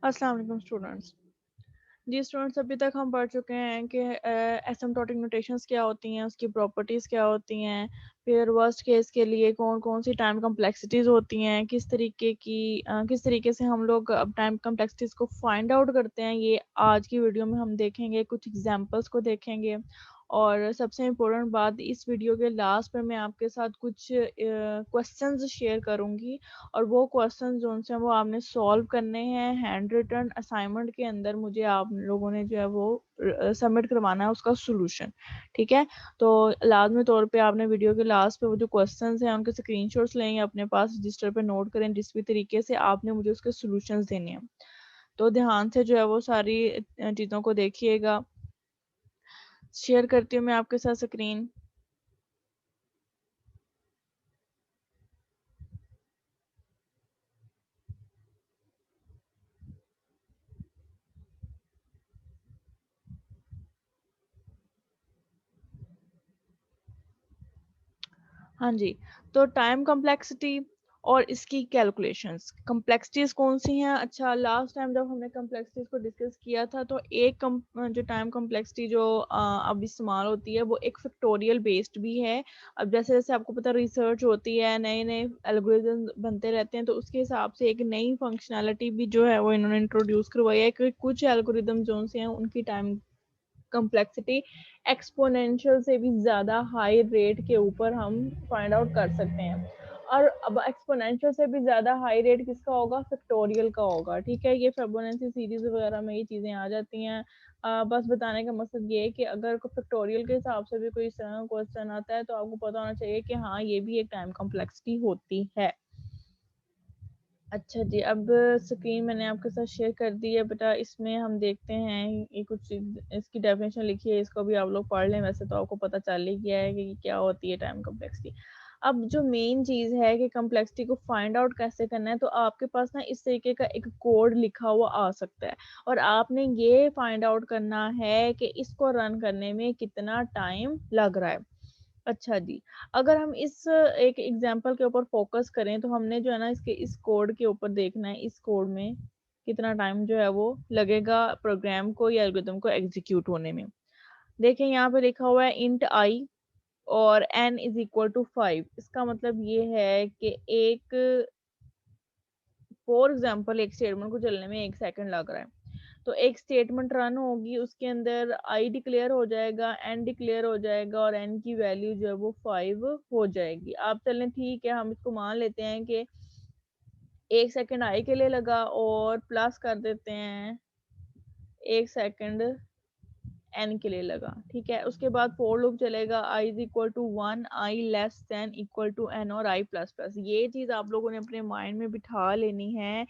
अस्सलाम वालेकुम स्टूडेंट्स। जी स्टूडेंट्स, अभी तक हम पढ़ चुके हैं कि एसिम्प्टोटिक नोटेशंस क्या होती हैं, उसकी प्रॉपर्टीज़ क्या होती हैं, फिर वर्स्ट केस के लिए कौन कौन सी टाइम कम्प्लेक्सिटीज़ होती हैं, किस तरीके से हम लोग अब टाइम कम्प्लेक्सिटीज़ को फाइंड आउट करते हैं। ये आज की वीडियो में हम देखेंगे, कुछ एग्जांपल्स को देखेंगे। और सबसे इम्पोर्टेंट बात, इस वीडियो के लास्ट पे मैं आपके साथ कुछ क्वेश्चंस शेयर करूँगी और वो क्वेश्चन जो से वो आपने सॉल्व करने हैं। हैंड रिटन असाइनमेंट के अंदर मुझे आप लोगों ने जो है वो सबमिट करवाना है उसका सॉल्यूशन। ठीक है, तो लाजमी तौर पे आपने वीडियो के लास्ट पे वो जो क्वेश्चंस हैं उनके स्क्रीनशॉट्स लेंगे, अपने पास रजिस्टर पे नोट करें जिस भी तरीके से आपने मुझे उसके सॉल्यूशंस देने हैं। तो ध्यान से जो है वो सारी चीज़ों को देखिएगा। शेयर करती हूँ मैं आपके साथ स्क्रीन। हाँ जी, तो टाइम कॉम्प्लेक्सिटी और इसकी कैलकुलेशंस। कॉम्प्लेक्सिटीज़ कौन-सी हैं? अच्छा, लास्ट टाइम जब हमने कॉम्प्लेक्सिटीज़ को डिस्कस किया था तो जो टाइम कॉम्प्लेक्सिटी जो अब इस्तेमाल होती है वो एक फैक्टोरियल बेस्ड भी है। अब जैसे-जैसे आपको पता है रिसर्च होती है, नए-नए एल्गोरिदम बनते रहते हैं, तो उसके हिसाब से एक नई फंक्शनैलिटी भी जो है वो इन्होंने इंट्रोड्यूस करवाई है कि कुछ एल्गोरिदम जो-से हैं उनकी टाइम कॉम्प्लेक्सिटी एक्सपोनेंशियल से भी ज़्यादा हाई रेट के ऊपर हम फाइंड आउट कर सकते हैं। और अब एक्सपोनेंशियल से भी ज़्यादा हाई रेट किसका होगा? फैक्टोरियल का होगा। ठीक है, ये फिबोनाची सीरीज वगैरह में ये चीज़ें आ जाती हैं। बस बताने का मकसद ये है कि अगर फैक्टोरियल के हिसाब से भी कोई इस तरह का क्वेश्चन आता है तो आपको पता होना चाहिए कि हाँ, ये भी एक टाइम कॉम्प्लेक्सिटी होती है। अच्छा जी, अब स्क्रीन मैंने आपके साथ शेयर कर दी है बेटा। इसमें हम देखते हैं ये कुछ इसकी डेफिनेशन लिखी है, इसको भी आप लोग पढ़ लें। वैसे तो आपको पता चल ही गया है कि क्या होती है टाइम कॉम्प्लेक्सिटी। अब जो मेन चीज़ है कि कॉम्प्लेक्सिटी को फाइंड आउट कैसे करना है, तो आपके पास ना इस तरीके का एक कोड लिखा हुआ आ सकता है और आपने ये फाइंड आउट करना है कि इसको रन करने में कितना टाइम लग रहा है। अच्छा जी, अगर हम इस एक एग्जांपल के ऊपर फोकस करें तो हमने जो है ना इसके इस कोड के ऊपर देखना है, इस कोड में कितना टाइम जो है वो लगेगा प्रोग्राम को या एल्गोरिथम को एग्जीक्यूट होने में। देखें यहाँ पे लिखा हुआ है इंट आई और n इज इक्वल टू 5। इसका मतलब ये है कि एक फॉर एग्जांपल एक स्टेटमेंट को चलने में 1 सेकंड लग रहा है। तो एक स्टेटमेंट रन होगी, उसके अंदर आई डिक्लेयर हो जाएगा, एन डिक्लेयर हो जाएगा और एन की वैल्यू जो है वो 5 हो जाएगी। आप चलें, ठीक है, हम इसको मान लेते हैं कि 1 सेकंड आई के लिए लगा और प्लस कर देते हैं 1 सेकंड एन के लिए लगा। ठीक है, उसके बाद फोर लूप चलेगा, i is equal to 1, i less than equal to n और आई प्लस प्लस। ये चीज आप लोगों ने अपने माइंड में बिठा लेनी है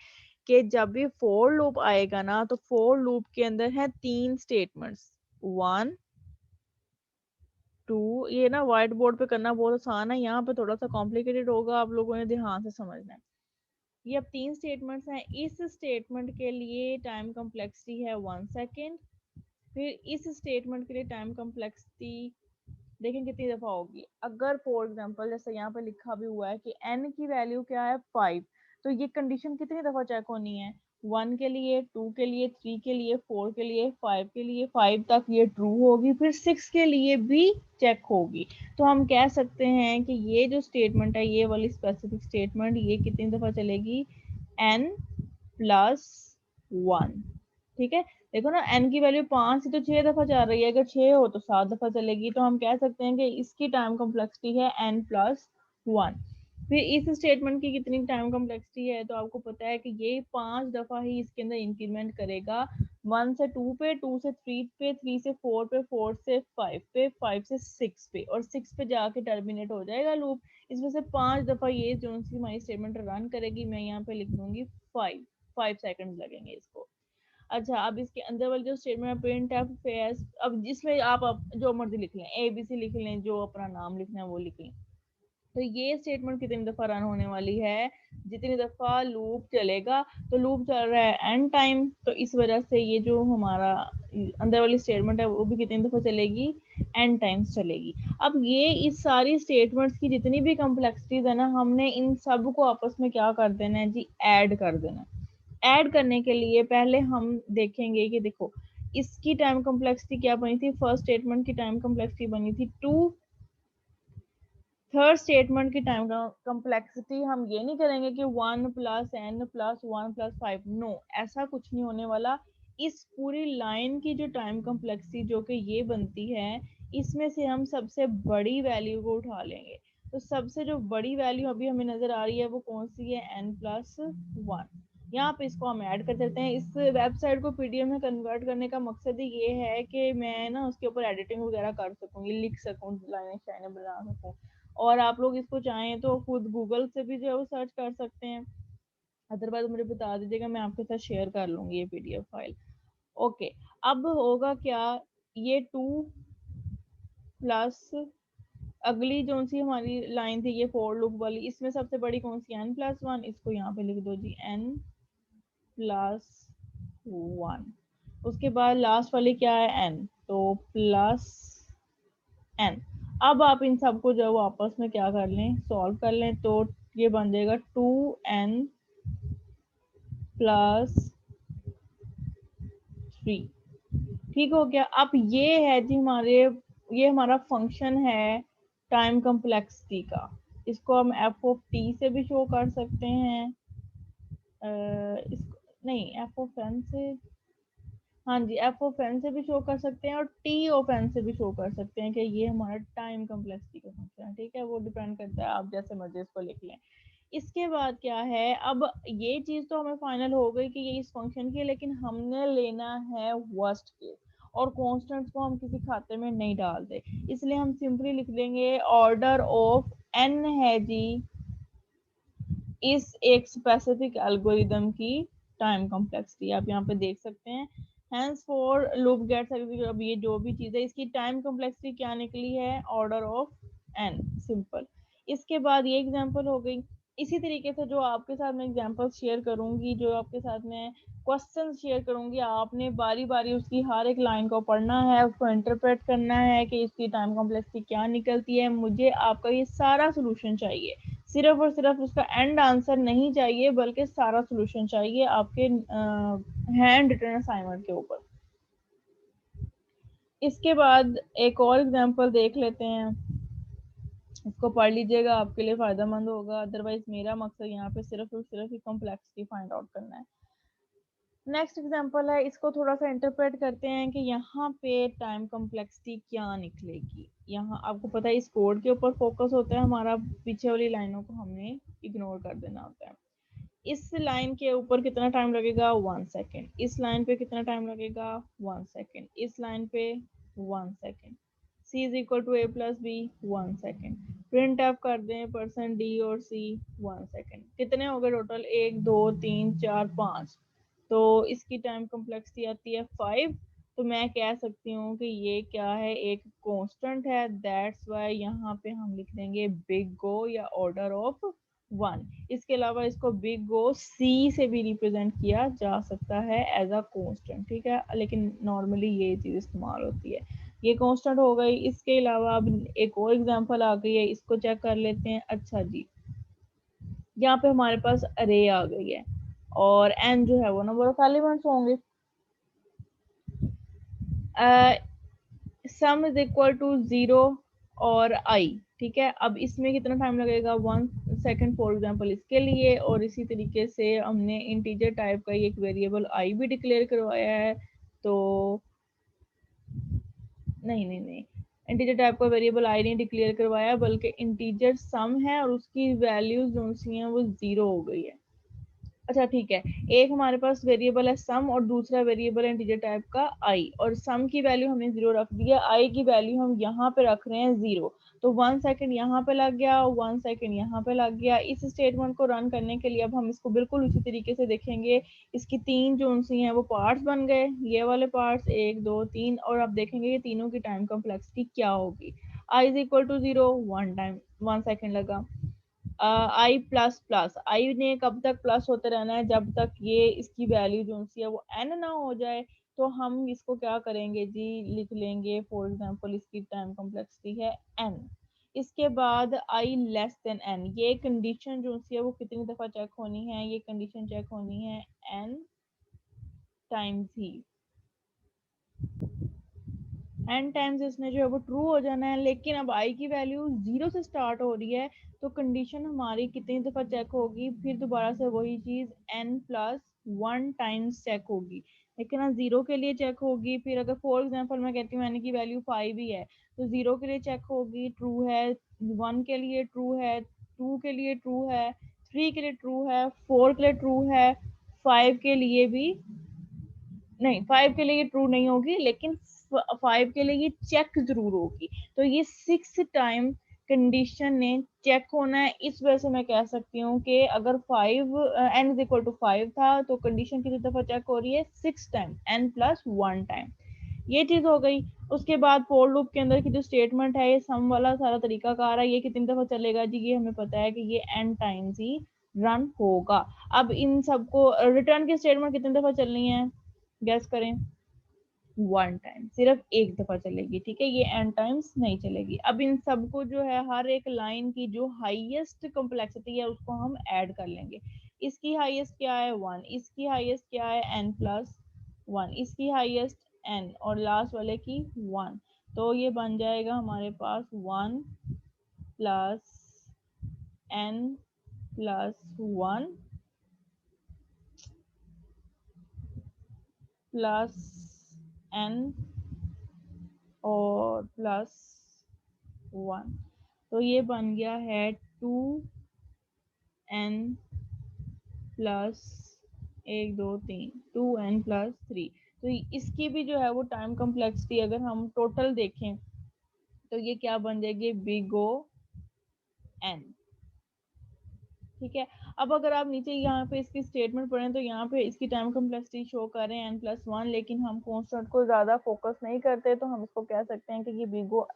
कि जब भी फोर लूप आएगा ना तो फोर लूप के अंदर है 3 स्टेटमेंट्स, 1 2। ये ना व्हाइट बोर्ड पे करना बहुत आसान है, यहाँ पे थोड़ा सा कॉम्प्लिकेटेड होगा, आप लोगों ने ध्यान से समझना है। ये अब 3 स्टेटमेंट्स हैं। इस स्टेटमेंट के लिए टाइम कॉम्प्लेक्सिटी है 1 सेकेंड। फिर इस स्टेटमेंट के लिए टाइम कॉम्प्लेक्सिटी देखें कितनी दफा होगी। अगर फॉर एग्जांपल जैसे यहाँ पे लिखा भी हुआ है कि n की वैल्यू क्या है 5, तो ये कंडीशन कितनी दफा चेक होनी है? 1 के लिए, 2 के लिए, 3 के लिए, 4 के लिए, 5 के लिए, 5 तक ये ट्रू होगी, फिर 6 के लिए भी चेक होगी। तो हम कह सकते हैं कि ये जो स्टेटमेंट है, ये वाली स्पेसिफिक स्टेटमेंट, ये कितनी दफा चलेगी? n plus 1। ठीक है, देखो ना, n की वैल्यू 5 थी तो 6 दफा चल रही है, अगर 6 हो तो 7 दफा चलेगी। तो हम कह सकते हैं कि इसकी टाइम कॉम्प्लेक्सिटी है n प्लस 1। फिर इस स्टेटमेंट की कितनी टाइम कॉम्प्लेक्सिटी है, तो आपको पता है कि ये 5 दफा ही इसके अंदर इंक्रीमेंट करेगा। 1 से 2 पे, 2 से 3 पे, 3 से 4 पे, 4 से 5 पे, 5 से 6 पे और 6 पे जाके टर्मिनेट हो जाएगा लूप। इसमें से 5 दफा ये जो सी हमारी स्टेटमेंट रन करेगी। मैं यहाँ पे लिख दूंगी 5 सेकंड लगेंगे इसको। अच्छा, अब इसके अंदर वाली जो स्टेटमेंट है प्रिंट एफ फेस, अब जिसमें आप जो मर्जी लिख लें, ए बी सी लिख लें, जो अपना नाम लिखना है वो लिख लें। तो ये स्टेटमेंट कितनी दफा रन होने वाली है? जितनी दफा लूप चलेगा। तो लूप चल रहा है एन टाइम, तो इस वजह से ये जो हमारा अंदर वाली स्टेटमेंट है वो भी कितनी दफा चलेगी? एन टाइम्स चलेगी। अब ये इस सारी स्टेटमेंट्स की जितनी भी कॉम्प्लेक्सिटीज है ना, हमने इन सब को आपस में क्या कर देना है जी? ऐड कर देना है। ऐड करने के लिए पहले हम देखेंगे कि देखो इसकी टाइम कॉम्प्लेक्सिटी क्या बनी थी, फर्स्ट स्टेटमेंट की टाइम कॉम्प्लेक्सिटी बनी थी 2, थर्ड स्टेटमेंट की टाइम कॉम्प्लेक्सिटी हम ये नहीं करेंगे कि 1 plus n plus 1 plus 5, no, ऐसा कुछ नहीं होने वाला। इस पूरी लाइन की जो टाइम कॉम्प्लेक्सिटी जो कि ये बनती है, इसमें से हम सबसे बड़ी वैल्यू को उठा लेंगे। तो सबसे जो बड़ी वैल्यू अभी हमें नजर आ रही है वो कौन सी है, n प्लस 1। यहाँ पे इसको हम ऐड कर देते हैं। इस वेबसाइट को पीडीएफ में कन्वर्ट करने का मकसद ही ये है कि मैं ना उसके ऊपर एडिटिंग वगैरह कर सकूँ, लिख सकूँ, लाइनें शाइनें बना सकूँ। और आप लोग इसको चाहें तो खुद गूगल से भी जो है वो सर्च कर सकते हैं, अदरवाइज मुझे बता दीजिएगा, मैं आपके साथ शेयर कर लूंगी ये पीडीएफ फाइल। ओके, अब होगा क्या, ये 2 प्लस अगली जो सी हमारी लाइन थी ये फोर लूप वाली, इसमें सबसे बड़ी कौन सी, n प्लस 1, इसको यहाँ पे लिख दो जी, n प्लस 1। उसके बाद लास्ट वाली क्या है, n, तो प्लस n। अब आप इन सबको जो है वो आपस में क्या कर लें, सॉल्व कर लें, तो ये बन जाएगा 2n प्लस 3। ठीक हो गया। अब ये है जी हमारे, ये हमारा फंक्शन है टाइम कॉम्प्लेक्सिटी का। इसको हम एफ ऑफ टी से भी शो कर सकते हैं, इसको नहीं, एफ ऑफ एन से, हाँ जी, एफ ऑफ एन से भी शो कर सकते हैं और टी ऑफ एन से भी शो कर सकते हैं कि ये हमारा टाइम कॉम्प्लेक्सिटी का फंक्शन है। ठीक है, वो डिपेंड करता है, आप जैसे मर्जी इसको लिख लें। इसके बाद क्या है, अब ये चीज तो हमें फाइनल हो गई कि ये इस फंक्शन की है, लेकिन हमने लेना है वर्स्ट केस, और कॉन्स्टेंट्स को हम किसी खाते में नहीं डालते, इसलिए हम सिंपली लिख देंगे ऑर्डर ऑफ एन है जी इस एक स्पेसिफिक एल्गोरिदम की टाइम कॉम्प्लेक्सिटी। आप यहाँ पे देख सकते हैं, हैंस फॉर लूप गेट्स, अब ये जो भी चीज है इसकी टाइम कॉम्प्लेक्सिटी क्या निकली है, ऑर्डर ऑफ एन, सिंपल। इसके बाद ये एग्जांपल हो गई। इसी तरीके से जो आपके साथ मैं एग्जांपल शेयर करूंगी, जो आपके साथ मैं क्वेश्चन शेयर करूंगी, आपने बारी बारी उसकी हर एक लाइन को पढ़ना है, उसको इंटरप्रेट करना है कि इसकी टाइम कॉम्प्लेक्सिटी क्या निकलती है। मुझे आपका ये सारा सोल्यूशन चाहिए, सिर्फ और सिर्फ उसका एंड आंसर नहीं चाहिए, बल्कि सारा सोल्यूशन चाहिए आपके हैंड रिटन असाइनमेंट के ऊपर। इसके बाद एक और एग्जांपल देख लेते हैं, इसको पढ़ लीजिएगा, आपके लिए फायदेमंद होगा। अदरवाइज मेरा मकसद यहाँ पे सिर्फ और सिर्फ कॉम्प्लेक्सिटी फाइंड आउट करना है। नेक्स्ट एग्जांपल है, इसको थोड़ा सा इंटरप्रेट करते हैं कि यहाँ पे टाइम कॉम्प्लेक्सिटी क्या निकलेगी। यहाँ आपको पता है इस कोड के ऊपर फोकस होता है हमारा, पीछे वाली लाइनों को हमने इग्नोर कर देना होता है। इस लाइन के ऊपर कितना टाइम लगेगा, 1 सेकेंड। इस लाइन पे कितना टाइम लगेगा, 1 सेकेंड। इस लाइन पे 1 second. c is equal to a plus b, 1 second. Print f कर दें परसेंट डी और c, 1 सेकेंड। कितने हो गए टोटल, 1 2 3 4 5। तो इसकी टाइम कॉम्प्लेक्सिटी आती है 5। तो मैं कह सकती हूँ कि ये क्या है, एक कांस्टेंट है, दैट्स वाई यहाँ पे हम लिख देंगे बिग ओ या ऑर्डर ऑफ 1। इसके अलावा इसको बिग ओ सी से भी रिप्रेजेंट किया जा सकता है एज अ कांस्टेंट। ठीक है, लेकिन नॉर्मली ये चीज इस्तेमाल होती है। ये कांस्टेंट हो गई। इसके अलावा अब एक और एग्जांपल आ गई है, इसको चेक कर लेते हैं। अच्छा जी, यहाँ पे हमारे पास अरे आ गई है और एन जो है वो नंबर ऑफ एलिमेंट्स होंगे। सम इज इक्वल टू 0 और आई। ठीक है, अब इसमें कितना टाइम लगेगा, 1 सेकेंड फॉर एग्जाम्पल इसके लिए। और इसी तरीके से हमने इंटीजर टाइप का एक वेरिएबल आई भी डिक्लेयर करवाया है, तो नहीं नहीं नहीं, इंटीजर टाइप का वेरिएबल आई नहीं डिक्लेयर करवाया, बल्कि इंटीजर सम है और उसकी वैल्यूज जो सी हैं वो 0 हो गई है। अच्छा ठीक है, एक हमारे पास वेरिएबल है सम और दूसरा वेरिएबल है इंटीजर टाइप का आई, और सम की वैल्यू हमने 0 रख दिया, आई की वैल्यू हम यहाँ पे रख रहे हैं 0। तो 1 सेकेंड यहाँ पे लग गया, 1 सेकेंड यहाँ पे लग गया। इस स्टेटमेंट को रन करने के लिए अब हम इसको बिल्कुल उसी तरीके से देखेंगे। इसकी तीन जो सी हैं वो पार्ट्स बन गए, ये वाले पार्ट्स 1 2 3, और अब देखेंगे ये तीनों की टाइम कॉम्प्लेक्सिटी क्या होगी। आई इज इक्वल टू 0, 1 सेकेंड लगा। आई प्लस प्लस, आई ने कब तक प्लस होते रहना है, जब तक ये इसकी वैल्यू जो सी है वो एन ना हो जाए। तो हम इसको क्या करेंगे जी, लिख लेंगे फॉर एग्जांपल इसकी टाइम कॉम्प्लेक्सिटी है एन। इसके बाद आई लेस देन एन, ये कंडीशन जो सी है वो कितनी दफा चेक होनी है, ये कंडीशन चेक होनी है एन टाइम्स ही। एन टाइम्स इसने जो है वो ट्रू हो जाना है, लेकिन अब आई की वैल्यू 0 से स्टार्ट हो रही है, तो कंडीशन हमारी कितनी दफा चेक होगी, फिर दोबारा से वही चीज एन प्लस 1 टाइम्स चेक होगी, लेकिन अब 0 के लिए चेक होगी। फिर अगर फॉर एग्जांपल मैं कहती हूँ एन की वैल्यू 5 ही है, तो 0 के लिए चेक होगी ट्रू है, 1 के लिए ट्रू है, 2 के लिए ट्रू है, 3 के लिए ट्रू है, 4 के लिए ट्रू है, 5 के लिए भी नहीं, 5 के लिए ये ट्रू नहीं होगी, लेकिन 5 के लिए ये चेक जरूर होगी। तो ये 6 टाइम कंडीशन ने चेक होना है। इस वजह से मैं कह सकती हूँ कि अगर 5 n इज इक्वल टू 5 था, तो कंडीशन कितनी दफा चेक हो रही है, 6 टाइम, n प्लस 1 टाइम। ये चीज हो गई। उसके बाद फोर लूप के अंदर की जो स्टेटमेंट है, ये सम वाला सारा तरीका कार है, ये कितनी दफा चलेगा जी, ये हमें पता है कि ये n टाइम्स ही रन होगा। अब इन सबको रिटर्न की स्टेटमेंट कितनी दफा चलनी है, गैस करें, 1 टाइम, सिर्फ एक दफा चलेगी, ठीक है, ये n टाइम्स नहीं चलेगी। अब इन सबको जो है हर एक लाइन की जो हाईएस्ट कॉम्प्लेक्सिटी है उसको हम ऐड कर लेंगे। इसकी हाईएस्ट क्या है 1, इसकी हाईएस्ट क्या है n प्लस 1, इसकी हाईएस्ट n, और लास्ट वाले की 1। तो ये बन जाएगा हमारे पास 1 plus n plus 1 plus n और प्लस 1। तो ये बन गया है 2n प्लस 1 2 3, 2n+3। तो इसकी भी जो है वो टाइम कम्प्लेक्सिटी अगर हम टोटल देखें तो ये क्या बन जाएगी, बिग ओ एन, ठीक है। अब अगर आप नीचे यहाँ पे इसकी स्टेटमेंट पढ़ें तो यहाँ पे इसकी टाइम कम्प्लेक्सिटी शो कर रहे हैं n+1, लेकिन हम कॉन्स्टेंट को ज्यादा फोकस नहीं करते, तो हम इसको कह सकते हैं कि ये big O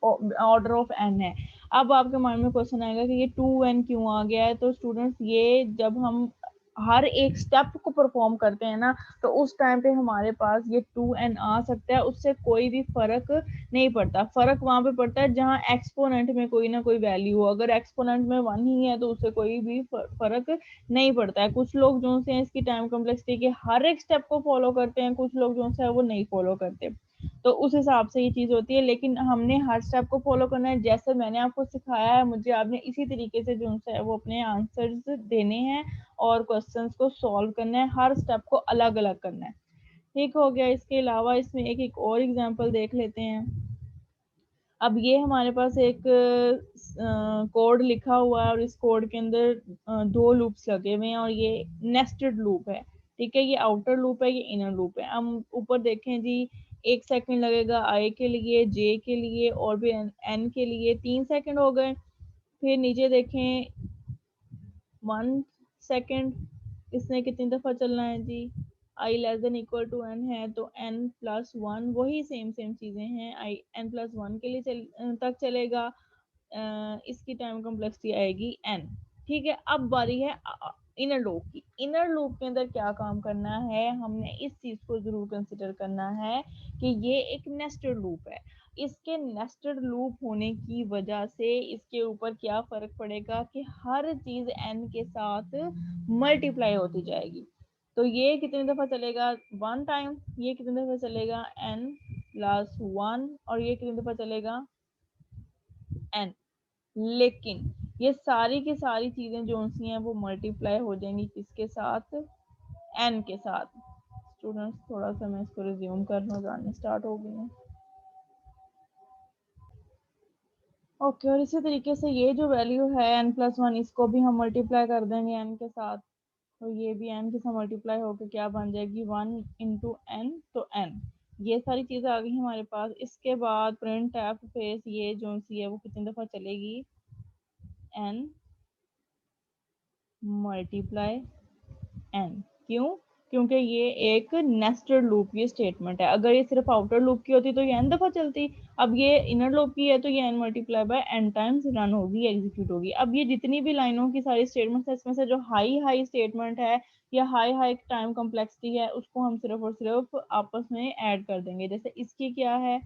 order of N है। अब आपके माइंड में क्वेश्चन आएगा कि ये 2n क्यों आ गया है, तो स्टूडेंट्स ये जब हम हर एक स्टेप को परफॉर्म करते हैं ना, तो उस टाइम पे हमारे पास ये 2n आ सकता है, उससे कोई भी फर्क नहीं पड़ता। फर्क वहां पे पड़ता है जहां एक्सपोनेंट में कोई ना कोई वैल्यू हो, अगर एक्सपोनेंट में 1 ही है तो उससे कोई भी फर्क नहीं पड़ता है। कुछ लोग जो से इसकी टाइम कम्प्लेक्सिटी के हर एक स्टेप को फॉलो करते हैं, कुछ लोग जो है वो नहीं फॉलो करते, तो उस हिसाब से ये चीज होती है। लेकिन हमने हर स्टेप को फॉलो करना है, जैसे मैंने आपको सिखाया है, मुझे आपने इसी तरीके से जो है वो अपने आंसर्स देने हैं और क्वेश्चंस को सॉल्व करना है, हर स्टेप को अलग अलग करना है, ठीक हो गया। इसके अलावा इसमें एक और एग्जांपल देख लेते हैं। अब ये हमारे पास एक कोड लिखा हुआ है और इस कोड के अंदर दो लूप्स लगे हुए हैं और ये नेस्टेड लूप है, ठीक है, ये आउटर लूप है, ये इनर लूप है। हम ऊपर देखें जी, 1 सेकंड लगेगा आई के लिए, जे के लिए और भी एन के लिए 3 सेकंड हो गए। फिर नीचे देखें 1 सेकंड, इसने कितनी दफा चलना है जी, i less than equal to n है, तो n+1, वही सेम सेम चीजें हैं, आई n+1 के लिए तक चलेगा। इसकी टाइम कॉम्प्लेक्सिटी आएगी n, ठीक है। अब बारी है इनर लूप की। इनर लूप के अंदर क्या काम करना है, हमने इस चीज को जरूर कंसिडर करना है कि ये एक नेस्टेड लूप है। इसके नेस्टेड लूप होने की वजह से इसके ऊपर क्या फर्क पड़ेगा कि हर चीज n के साथ मल्टीप्लाई होती जाएगी। तो ये कितनी दफा चलेगा, 1 टाइम, ये कितनी दफा चलेगा n+1, और ये कितनी दफा चलेगा n। लेकिन ये सारी की सारी चीजें जो सी हैं वो मल्टीप्लाई हो जाएंगी किसके साथ, n के साथ। स्टूडेंट्स थोड़ा सा मैं इसको रिज्यूम कर लूँ, जानने स्टार्ट हो गई हैं। ओके, और इसी तरीके से ये जो वैल्यू है n+1, इसको भी हम मल्टीप्लाई कर देंगे n के साथ, तो ये भी n के साथ मल्टीप्लाई होकर क्या बन जाएगी, 1 × n, तो n। ये सारी चीजें आ गई हमारे पास। इसके बाद प्रिंट एफ फेस, ये जो सी है वो कितनी दफा चलेगी, n मल्टीप्लाई n। क्यों, क्योंकि ये एक नेस्टेड लूप की स्टेटमेंट है। अगर ये सिर्फ आउटर लूप की होती तो ये n दफा चलती, अब ये इनर लूप की है तो ये n multiply by n times run होगी, एग्जीक्यूट होगी। अब ये जितनी भी लाइनों की सारी स्टेटमेंट है, इसमें से जो हाई हाई स्टेटमेंट है या हाई हाई टाइम कॉम्प्लेक्सिटी है, उसको हम सिर्फ और सिर्फ आपस में ऐड कर देंगे। जैसे इसकी क्या है,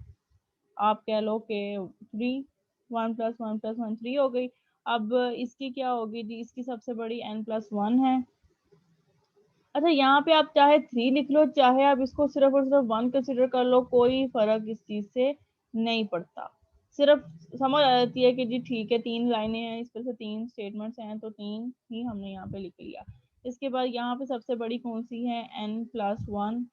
आप कह लो कि 3, 1 + 1 + 1 3 हो गई। अब इसकी क्या होगी जी, इसकी सबसे बड़ी n+1 है। अच्छा, यहाँ पे आप चाहे 3 लिख लो, चाहे आप इसको सिर्फ और सिर्फ 1 कंसिडर कर लो, कोई फर्क इस चीज से नहीं पड़ता। सिर्फ समझ आ जाती है कि जी ठीक है, 3 लाइनें हैं, इस पर से 3 स्टेटमेंट्स हैं, तो 3 ही हमने यहाँ पे लिख लिया। इसके बाद यहाँ पे सबसे बड़ी कौन सी है, n+1।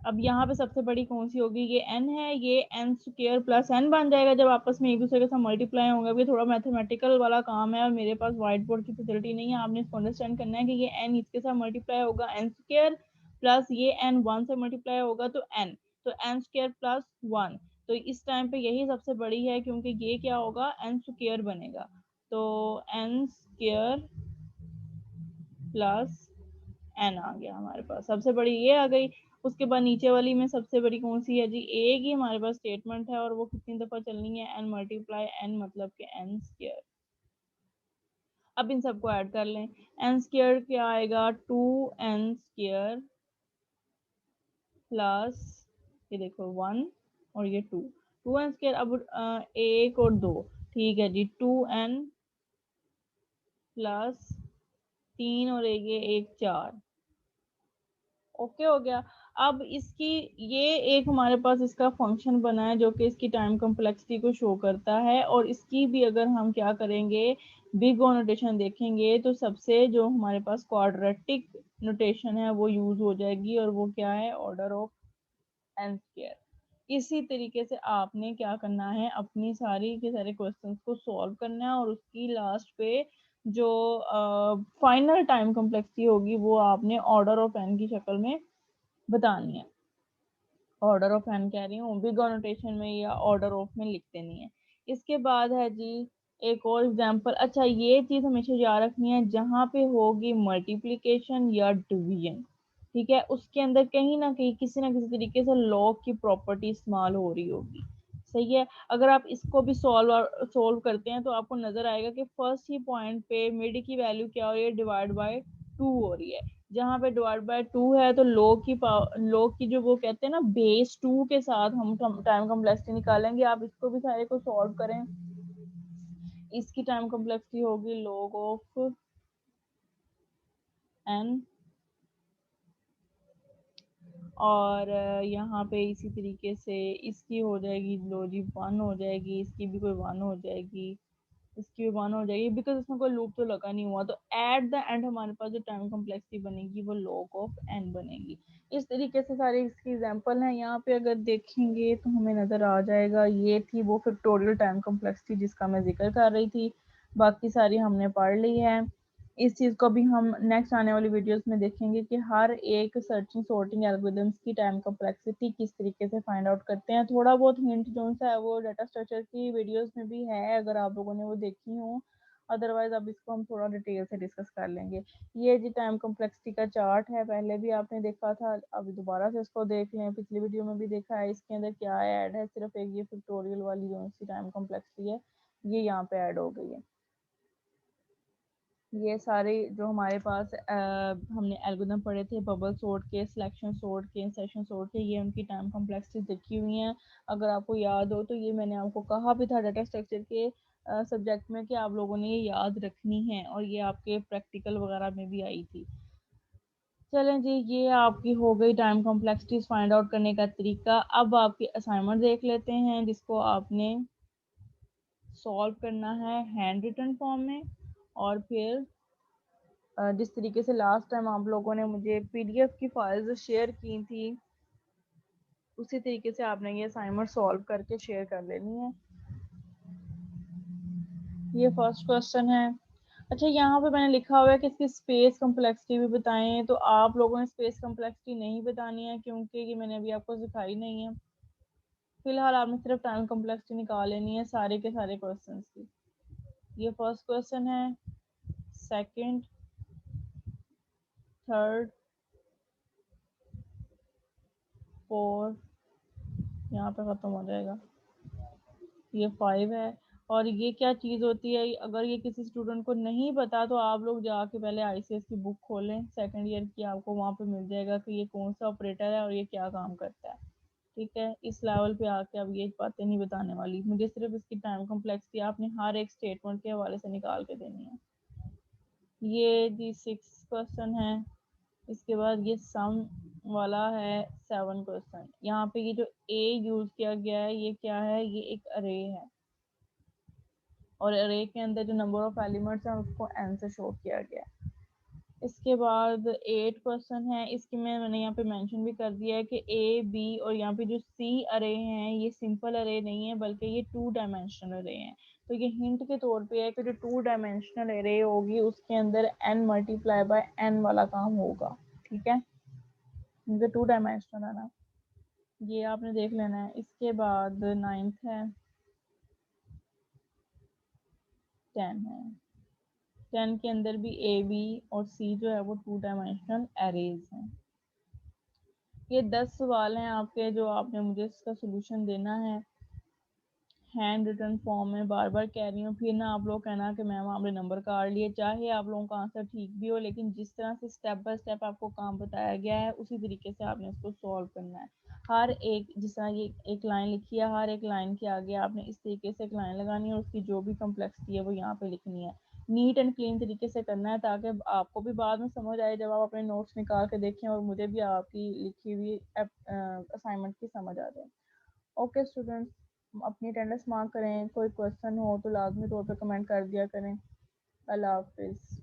अब यहाँ पे सबसे बड़ी कौन सी होगी, ये n है, ये n² + n बन जाएगा जब आपस में एक दूसरे के साथ मल्टीप्लाई होंगे। अभी थोड़ा मैथमेटिकल वाला काम है और मेरे पास व्हाइट बोर्ड की फैसिलिटी नहीं है, आपने इसको अंडरस्टैंड करना है कि ये n इसके साथ मल्टीप्लाई होगा n² प्लस ये n 1 से मल्टीप्लाई होगा तो n, तो n² + 1। तो इस टाइम पे यही सबसे बड़ी है क्योंकि ये क्या होगा, n² बनेगा, तो n² + n आ गया हमारे पास, सबसे बड़ी ये आ गई। उसके बाद नीचे वाली में सबसे बड़ी कौन सी है जी, एक ही हमारे पास स्टेटमेंट है और वो कितनी दफा चलनी है, n × n, मतलब कि n²। अब इन सबको ऐड कर लें, n² क्या आएगा, 2n² प्लस ये देखो 1 और ये 2, 2n²। अब 1 और 2, ठीक है जी, 2n प्लस 3 और ये 1 4, ओके हो गया। अब इसकी ये एक हमारे पास इसका फंक्शन बना है जो कि इसकी टाइम कम्प्लेक्सिटी को शो करता है, और इसकी भी अगर हम क्या करेंगे, बिग ओ नोटेशन देखेंगे तो सबसे जो हमारे पास क्वाड्रेटिक नोटेशन है वो यूज हो जाएगी, और वो क्या है, ऑर्डर ऑफ n²। इसी तरीके से आपने क्या करना है, अपनी सारी के सारे क्वेश्चंस को सॉल्व करना है, और उसकी लास्ट पे जो फाइनल टाइम कम्प्लेक्सिटी होगी वो आपने ऑर्डर ऑफ n की शक्ल में बतानी है। ऑर्डर ऑफ एन कह रही हूँ, बिग नोटेशन में या ऑर्डर ऑफ में लिख देनी है। इसके बाद है जी एक और एग्जांपल। अच्छा, ये चीज हमेशा याद रखनी है, जहां पे होगी मल्टीप्लिकेशन या डिवीजन, ठीक है, उसके अंदर कहीं ना किसी तरीके से लॉग की प्रॉपर्टी इस्तेमाल हो रही होगी। सही है, अगर आप इसको भी सोल्व करते हैं तो आपको नजर आएगा कि फर्स्ट ही पॉइंट पे मिड की वैल्यू क्या हो रही है, डिवाइड बाय 2 हो रही है। जहाँ पे डिवाइड बाय 2 है तो log की जो वो कहते हैं ना, बेस 2 के साथ हम टाइम कम्प्लेक्सिटी निकालेंगे। आप इसको भी सारे को सॉल्व करें, इसकी टाइम कम्प्लेक्सिटी होगी log ऑफ n, और यहाँ पे इसी तरीके से इसकी हो जाएगी लो जी 1 हो जाएगी, इसकी भी कोई 1 हो जाएगी, इसकी भी 1 हो जाएगी, बिकॉज इसमें कोई लूप तो लगा नहीं हुआ। तो एट द एंड हमारे पास जो टाइम कम्प्लेक्सिटी बनेगी वो log ऑफ n बनेगी। इस तरीके से सारे इसकी एग्जांपल हैं। यहाँ पे अगर देखेंगे तो हमें नजर आ जाएगा, ये थी वो फैक्टोरियल टाइम कम्प्लेक्सिटी जिसका मैं जिक्र कर रही थी, बाकी सारी हमने पढ़ ली है। इस चीज़ को भी हम नेक्स्ट आने वाली वीडियोस में देखेंगे कि हर एक सर्चिंग सॉर्टिंग एल्गोरिथम्स की टाइम कम्प्लेक्सिटी किस तरीके से फाइंड आउट करते हैं। थोड़ा बहुत हिंट जो सा है वो डाटा स्ट्रक्चर की वीडियोस में भी है, अगर आप लोगों ने वो देखी हो, अदरवाइज अब इसको हम थोड़ा डिटेल से डिस्कस कर लेंगे। ये जी टाइम कम्प्लेक्सिटी का चार्ट है, पहले भी आपने देखा था, अभी दोबारा से इसको देख लें, पिछली वीडियो में भी देखा है। इसके अंदर क्या ऐड है, सिर्फ एक ये पिक्टोरियल वाली जो सी टाइम कम्प्लेक्सिटी है ये यहाँ पे ऐड हो गई है। ये सारे जो हमारे पास हमने एल्गोरिथम पढ़े थे, बबल सॉर्ट के, सिलेक्शन सॉर्ट के, इंसर्शन सॉर्ट के, ये उनकी टाइम कम्प्लेक्सिटी लिखी हुई हैं। अगर आपको याद हो तो ये मैंने आपको कहा भी था डाटा स्ट्रक्चर के सब्जेक्ट में कि आप लोगों ने ये याद रखनी है, और ये आपके प्रैक्टिकल वगैरह में भी आई थी। चलें जी, ये आपकी हो गई टाइम कॉम्प्लेक्सिटीज फाइंड आउट करने का तरीका। अब आपकी असाइनमेंट देख लेते हैं जिसको आपने सॉल्व करना है हैंड रिटन फॉर्म में, और फिर जिस तरीके से लास्ट टाइम आप लोगों ने मुझे पीडीएफ की फाइल्स शेयर की थी, उसी तरीके से आपने ये असाइनमेंट सॉल्व करके शेयर कर लेनी है। ये फर्स्ट क्वेश्चन है। अच्छा, यहाँ पे मैंने लिखा हुआ है कि इसकी स्पेस कम्प्लेक्सिटी भी बताएं, तो आप लोगों ने स्पेस कम्प्लेक्सिटी नहीं बतानी है क्योंकि ये मैंने अभी आपको सिखाई नहीं है। फिलहाल आपने सिर्फ टाइम कम्प्लेक्सिटी निकाल लेनी है सारे के सारे क्वेश्चन की। ये फर्स्ट क्वेश्चन है, सेकंड, थर्ड, फोर्थ, यहाँ पे खत्म हो जाएगा, ये 5 है। और ये क्या चीज़ होती है, अगर ये किसी स्टूडेंट को नहीं पता तो आप लोग जाके पहले आईसीएस की बुक खोलें सेकंड ईयर की, आपको वहाँ पे मिल जाएगा कि ये कौन सा ऑपरेटर है और ये क्या काम करता है। ठीक है, इस लेवल पे आके अब ये बातें नहीं बताने वाली, मुझे सिर्फ इसकी टाइम कॉम्प्लेक्सिटी आपने हर एक स्टेटमेंट के हवाले से निकाल के देनी है। ये जी 6 क्वेश्चन है, इसके बाद ये सम वाला है 7 क्वेश्चन। यहाँ पे ये जो ए यूज किया गया है ये क्या है, ये एक अरे है और अरे के अंदर जो नंबर ऑफ एलिमेंट्स हैं उसको एन से शो किया गया है। इसके बाद 8 क्वेश्चन है, इसकी मैंने यहाँ पे मेंशन भी कर दिया है कि ए बी और यहाँ पे जो सी अरे हैं ये सिंपल अरे नहीं है बल्कि ये 2 डायमेंशनल अरे हैं। तो ये हिंट के तौर पे है कि जो 2 डायमेंशनल अरे होगी उसके अंदर n मल्टीप्लाई बाय n वाला काम होगा। ठीक है, क्योंकि 2 डायमेंशनल है ना, ये आपने देख लेना है। इसके बाद 9th है, 10 है। 10 के अंदर भी ए बी और सी जो है वो 2 डायमेंशनल एरेज हैं। ये 10 सवाल हैं आपके जो आपने मुझे इसका सोल्यूशन देना है हैंड रिटन फॉर्म में। बार बार कह रही हूँ, फिर ना आप लोग कहना कि मैम आपने नंबर काट लिए। चाहे आप लोगों का आंसर ठीक भी हो, लेकिन जिस तरह से स्टेप बाय स्टेप आपको काम बताया गया है उसी तरीके से आपने इसको सॉल्व करना है। हर एक, जिस तरह ये एक लाइन लिखी है, हर एक लाइन के आगे आपने इस तरीके से एक लाइन लगानी है और उसकी जो भी कम्प्लेक्सिटी है वो यहाँ पे लिखनी है। नीट एंड क्लीन तरीके से करना है ताकि आपको भी बाद में समझ आए जब आप अपने नोट्स निकाल के देखें और मुझे भी आपकी लिखी हुई असाइनमेंट की समझ आ जाए। ओके स्टूडेंट्स, अपनी अटेंडेंस मार्क करें। कोई क्वेश्चन हो तो लाजमी तौर पे कमेंट कर दिया करें। अल्लाह हाफिज़।